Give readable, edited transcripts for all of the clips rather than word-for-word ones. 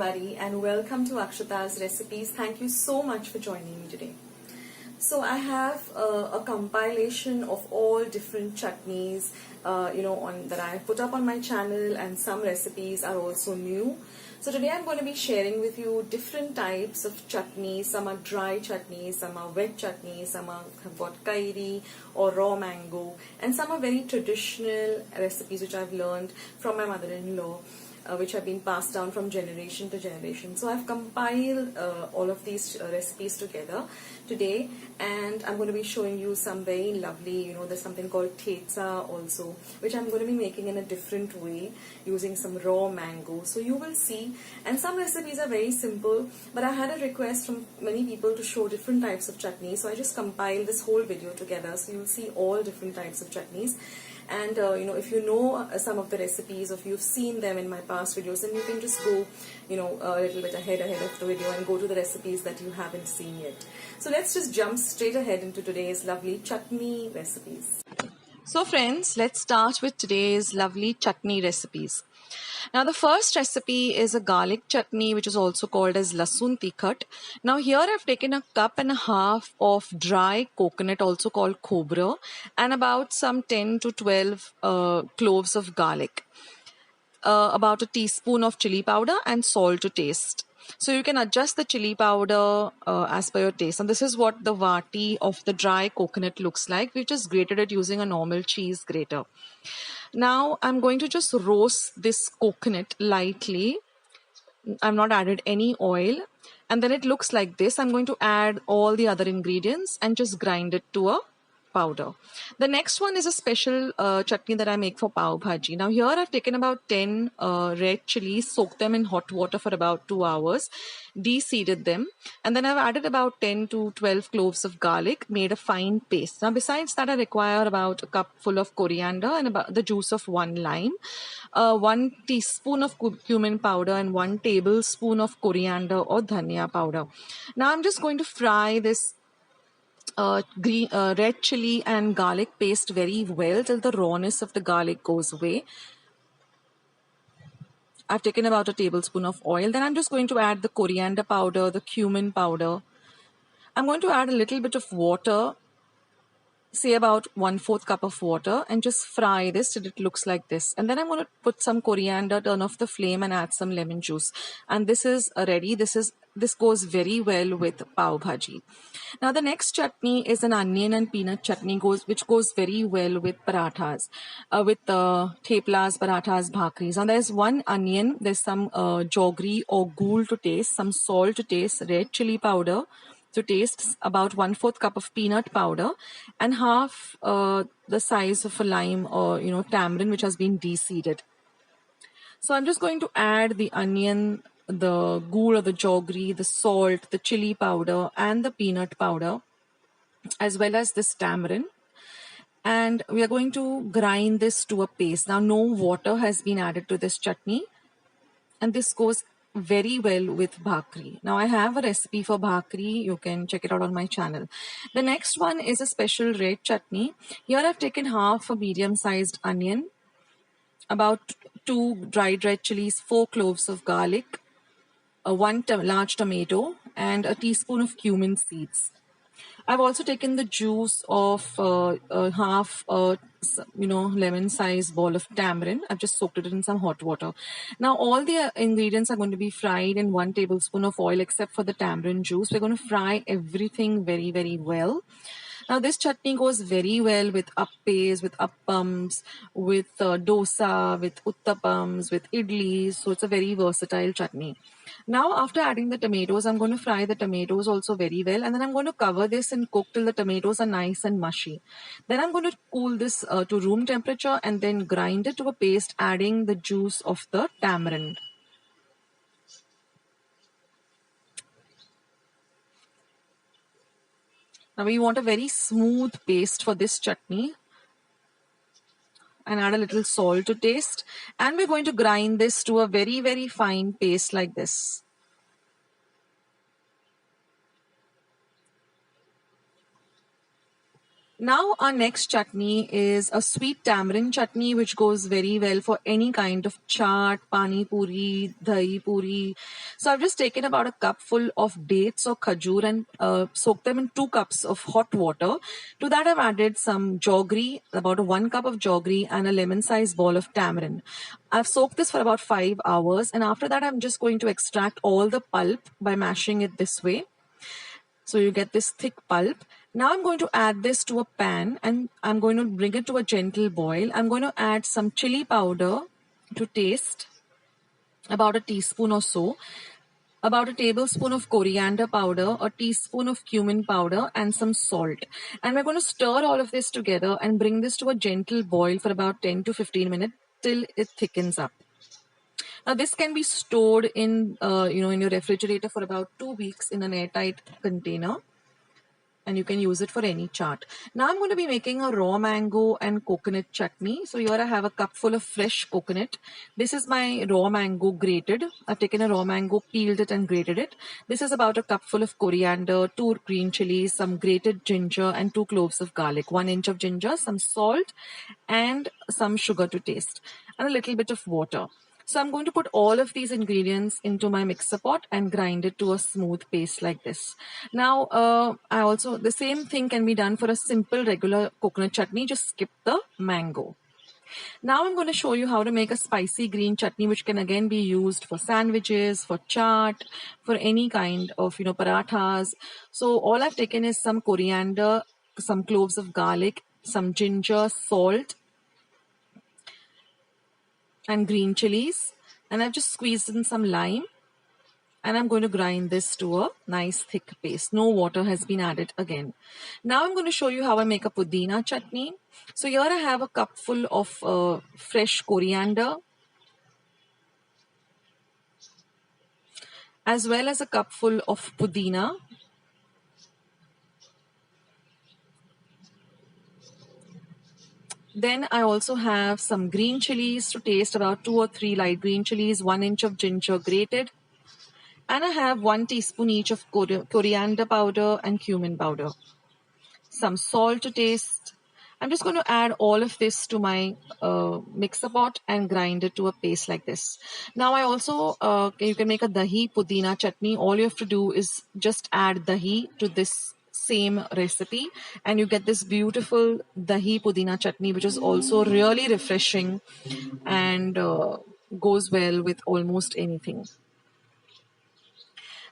everybody, and welcome to Akshata's Recipes. Thank you so much for joining me today. So I have a compilation of all different chutneys, that I have put up on my channel, and some recipes are also new. So today I'm going to be sharing with you different types of chutneys. Some are dry chutneys, some are wet chutneys, some have got kairi or raw mango, and some are very traditional recipes which I've learned from my mother-in-law, which have been passed down from generation to generation. So I've compiled all of these recipes together today, and I'm going to be showing you some very lovely, there's something called thetsa also, which I'm going to be making in a different way using some raw mango. So you will see, and some recipes are very simple, but I had a request from many people to show different types of chutneys, so I just compiled this whole video together, so you'll see all different types of chutneys. And if you know some of the recipes, or if you've seen them in my past videos, then you can just go a little bit ahead of the video and go to the recipes that you haven't seen yet. So let's just jump straight ahead into today's lovely chutney recipes. So friends, let's start with today's lovely chutney recipes. Now the first recipe is a garlic chutney, which is also called as Lasun thikhat. Now here I've taken a cup and a half of dry coconut, also called cobra, and about some 10 to 12 cloves of garlic, about a teaspoon of chili powder and salt to taste. So you can adjust the chili powder as per your taste. And this is what the vati of the dry coconut looks like. We've just grated it using a normal cheese grater. Now I'm going to just roast this coconut lightly. I've not added any oil, and then it looks like this. I'm going to add all the other ingredients and just grind it to a powder. The next one is a special chutney that I make for pav bhaji. Now here I've taken about 10 red chilies, soaked them in hot water for about 2 hours, de-seeded them, and then I've added about 10 to 12 cloves of garlic, made a fine paste. Now besides that, I require about a cup full of coriander and about the juice of 1 lime, 1 teaspoon of cumin powder, and 1 tablespoon of coriander or dhania powder. Now I'm just going to fry this red chili and garlic paste very well till the rawness of the garlic goes away. I've taken about a tablespoon of oil. Then I'm just going to add the coriander powder, the cumin powder. I'm going to add a little bit of water, say about 1/4 cup of water, and just fry this till it looks like this. And then I'm going to put some coriander, turn off the flame, and add some lemon juice. And this is ready. This goes very well with pav bhaji. Now the next chutney is an onion and peanut chutney, which goes very well with parathas, with theplas, parathas, bhakris. Now there's 1 onion, there's some jaggery or ghul to taste, some salt to taste, red chili powder to taste, about 1/4 cup of peanut powder, and half the size of a lime or tamarind which has been de-seeded. So I'm just going to add the onion, the ghul or the jaggery, the salt, the chili powder, and the peanut powder, as well as this tamarind. And we are going to grind this to a paste. Now no water has been added to this chutney, and this goes very well with bhakri. Now I have a recipe for bhakri. You can check it out on my channel. The next one is a special red chutney. Here I've taken half a medium-sized onion, about 2 dried red chilies, 4 cloves of garlic, 1 large tomato, and a teaspoon of cumin seeds. I've also taken the juice of half lemon-sized ball of tamarind. I've just soaked it in some hot water. Now all the ingredients are going to be fried in 1 tablespoon of oil, except for the tamarind juice. We're going to fry everything very, very well. Now this chutney goes very well with appes, with appams, with dosa, with uttapams, with idlis. So it's a very versatile chutney. Now after adding the tomatoes, I'm going to fry the tomatoes also very well, and then I'm going to cover this and cook till the tomatoes are nice and mushy. Then I'm going to cool this to room temperature and then grind it to a paste, adding the juice of the tamarind. Now we want a very smooth paste for this chutney, and add a little salt to taste. And we're going to grind this to a very, very fine paste like this. Now our next chutney is a sweet tamarind chutney, which goes very well for any kind of chaat, pani puri, dahi puri. So I've just taken about a cupful of dates or khajur and soaked them in 2 cups of hot water. To that I've added some jaggery, about 1 cup of jaggery and a lemon-sized ball of tamarind. I've soaked this for about 5 hours, and after that I'm just going to extract all the pulp by mashing it this way. So you get this thick pulp. Now I'm going to add this to a pan and I'm going to bring it to a gentle boil. I'm going to add some chili powder to taste, about a teaspoon or so, about a tablespoon of coriander powder, a teaspoon of cumin powder, and some salt. And we're going to stir all of this together and bring this to a gentle boil for about 10 to 15 minutes till it thickens up. Now this can be stored in in your refrigerator for about 2 weeks in an airtight container, and you can use it for any chaat. Now I'm going to be making a raw mango and coconut chutney. So here I have a cup full of fresh coconut. This is my raw mango grated. I've taken a raw mango, peeled it and grated it. This is about a cup full of coriander, 2 green chilies, some grated ginger and 2 cloves of garlic, 1 inch of ginger, some salt and some sugar to taste, and a little bit of water. So I'm going to put all of these ingredients into my mixer pot and grind it to a smooth paste like this. Now, the same thing can be done for a simple regular coconut chutney, just skip the mango. Now I'm going to show you how to make a spicy green chutney, which can again be used for sandwiches, for chaat, for any kind of, parathas. So all I've taken is some coriander, some cloves of garlic, some ginger, salt, and green chilies, and I've just squeezed in some lime, and I'm going to grind this to a nice thick paste. No water has been added again. Now I'm going to show you how I make a Pudina chutney. So here I have a cupful of fresh coriander, as well as a cupful of Pudina. Then I also have some green chilies to taste, about 2 or 3 light green chilies, 1 inch of ginger grated, and I have 1 teaspoon each of coriander powder and cumin powder, some salt to taste. I'm just going to add all of this to my mixer pot and grind it to a paste like this. Now I also, you can make a dahi pudina chutney. All you have to do is just add dahi to this same recipe and you get this beautiful dahi pudina chutney, which is also really refreshing and goes well with almost anything.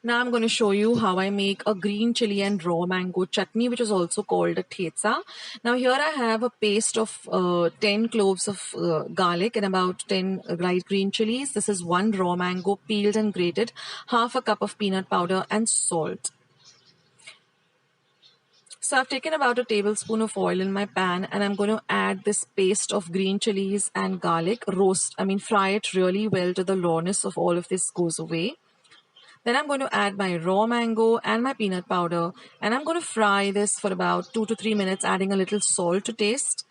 Now I'm going to show you how I make a green chili and raw mango chutney, which is also called a thetsa. Now here I have a paste of 10 cloves of garlic and about 10 light green chilies. This is 1 raw mango peeled and grated, half a cup of peanut powder and salt. So I've taken about a tablespoon of oil in my pan and I'm going to add this paste of green chilies and garlic, fry it really well till the rawness of all of this goes away. Then I'm going to add my raw mango and my peanut powder, and I'm going to fry this for about 2 to 3 minutes, adding a little salt to taste.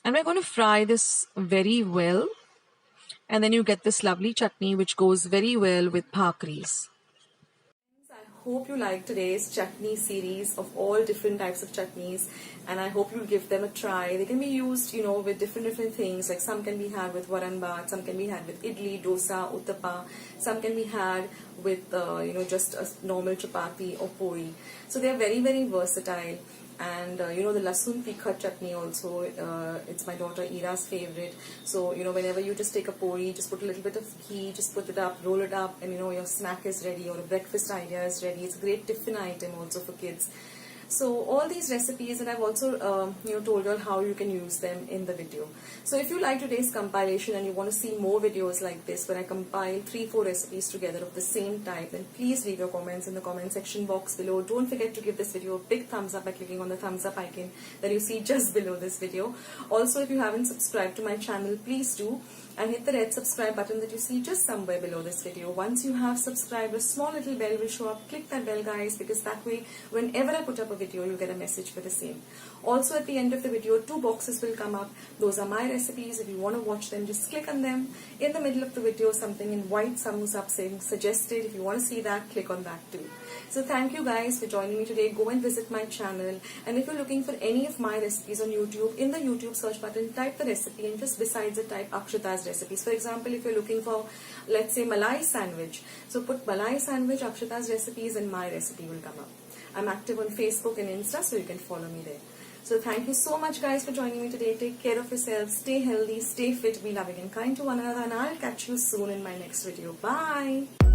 And we're going to fry this very well, and then you get this lovely chutney which goes very well with bhakris. I hope you like today's chutney series of all different types of chutneys, and I hope you'll give them a try. They can be used, with different things. Like some can be had with varan, some can be had with idli, dosa, uttapam. Some can be had with, just a normal chapati or poori. So they are very, very versatile. And the Lasun thikhat chutney also, it's my daughter Ira's favorite. So whenever you just take a poori, just put a little bit of ghee, just put it up, roll it up, and your snack is ready or a breakfast idea is ready. It's a great tiffin item also for kids. So all these recipes, and I've also told you all how you can use them in the video. So if you like today's compilation and you want to see more videos like this where I compile 3-4 recipes together of the same type, then please leave your comments in the comment section box below. Don't forget to give this video a big thumbs up by clicking on the thumbs up icon that you see just below this video. Also, if you haven't subscribed to my channel, please do. and hit the red subscribe button that you see just somewhere below this video. Once you have subscribed, a small little bell will show up. Click that bell, guys, because that way whenever I put up a video, you'll get a message for the same. Also, at the end of the video, 2 boxes will come up. Those are my recipes. If you want to watch them, just click on them. In the middle of the video, something in white thumbs up saying suggested. If you want to see that, click on that too. So thank you guys for joining me today. Go and visit my channel, and if you're looking for any of my recipes on YouTube, in the YouTube search button, type the recipe and just besides it type Akshata's recipes. For example, if you're looking for, let's say, Malai sandwich, so put Malai sandwich, Akshata's recipes, and my recipe will come up. I'm active on Facebook and Insta, so you can follow me there. So thank you so much, guys, for joining me today. Take care of yourselves, stay healthy, stay fit, be loving and kind to one another, and I'll catch you soon in my next video. Bye!